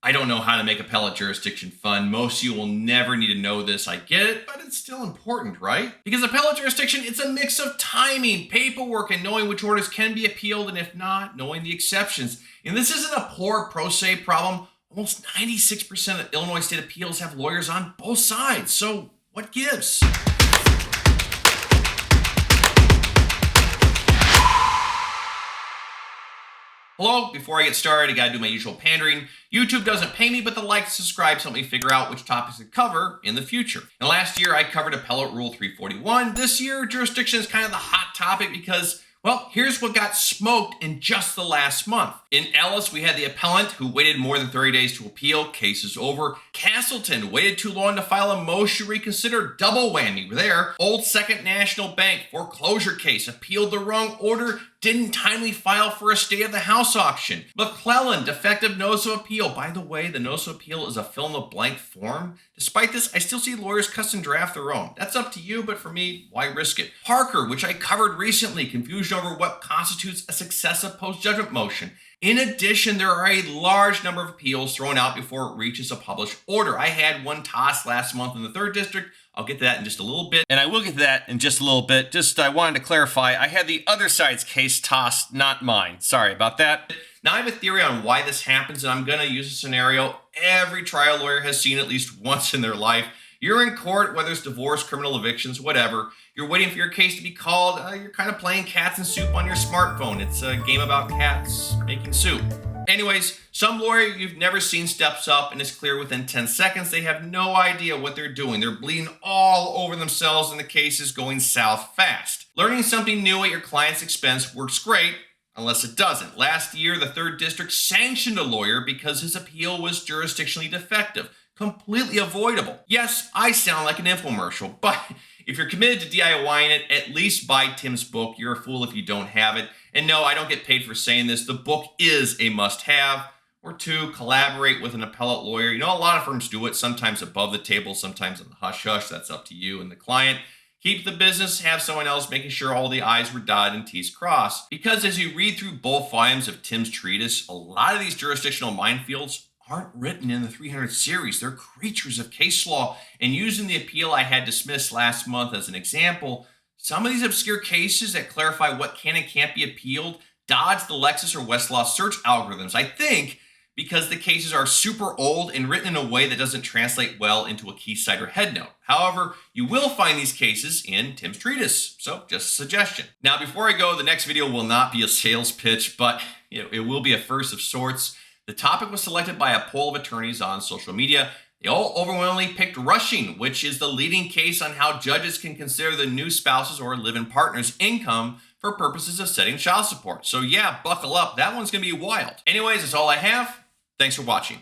I don't know how to make appellate jurisdiction fun. Most of you will never need to know this. I get it, but it's still important, right? Because appellate jurisdiction, it's a mix of timing, paperwork, and knowing which orders can be appealed, and if not, knowing the exceptions. And this isn't a poor pro se problem. Almost 96% of Illinois state appeals have lawyers on both sides. So what gives? Hello, before I get started, I gotta do my usual pandering. YouTube doesn't pay me, but the like and subscribe help me figure out which topics to cover in the future. And last year, I covered Appellate Rule 341. This year, jurisdiction is kind of the hot topic because, well, here's what got smoked in just the last month. In Ellis, we had the appellant who waited more than 30 days to appeal. Case is over. Castleton waited too long to file a motion to reconsider. Double whammy there. Old Second National Bank foreclosure case appealed the wrong order. Didn't timely file for a stay of the house auction. McClellan, defective notice of appeal. By the way, the notice of appeal is a fill-in-the-blank form. Despite this, I still see lawyers custom draft their own. That's up to you, but for me, why risk it? Parker, which I covered recently, confusion over what constitutes a successive post-judgment motion. In addition, there are a large number of appeals thrown out before it reaches a published order. I had one tossed last month in the 3rd District. I'll get to that in just a little bit. And I will get to that in just a little bit. I wanted to clarify, I had the other side's case tossed, not mine. Sorry about that. Now I have a theory on why this happens, and I'm going to use a scenario every trial lawyer has seen at least once in their life. You're in court, whether it's divorce, criminal evictions, whatever. You're waiting for your case to be called. You're kind of playing cats and soup on your smartphone. It's a game about cats making soup. Anyways, some lawyer you've never seen steps up, and it's clear within 10 seconds they have no idea what they're doing. They're bleeding all over themselves, and the case is going south fast. Learning something new at your client's expense works great, unless it doesn't. Last year, the 3rd District sanctioned a lawyer because his appeal was jurisdictionally defective. Completely avoidable. Yes, I sound like an infomercial, but if you're committed to DIYing it, at least buy Tim's book. You're a fool if you don't have it. And no, I don't get paid for saying this. The book is a must-have. Or 2, collaborate with an appellate lawyer. You know, a lot of firms do it, sometimes above the table, sometimes on the hush-hush. That's up to you and the client. Keep the business, have someone else making sure all the I's were dotted and T's crossed. Because as you read through both volumes of Tim's treatise, a lot of these jurisdictional minefields aren't written in the 300 series. They're creatures of case law. And using the appeal I had dismissed last month as an example, some of these obscure cases that clarify what can and can't be appealed dodge the Lexis or Westlaw search algorithms, I think, because the cases are super old and written in a way that doesn't translate well into a key cite or headnote. However, you will find these cases in Tim's treatise, so just a suggestion. Now, before I go, the next video will not be a sales pitch, but it will be a first of sorts. The topic was selected by a poll of attorneys on social media. They all overwhelmingly picked rushing, which is the leading case on how judges can consider the new spouse's or live-in partner's income for purposes of setting child support. So yeah, buckle up. That one's going to be wild. Anyways, that's all I have. Thanks for watching.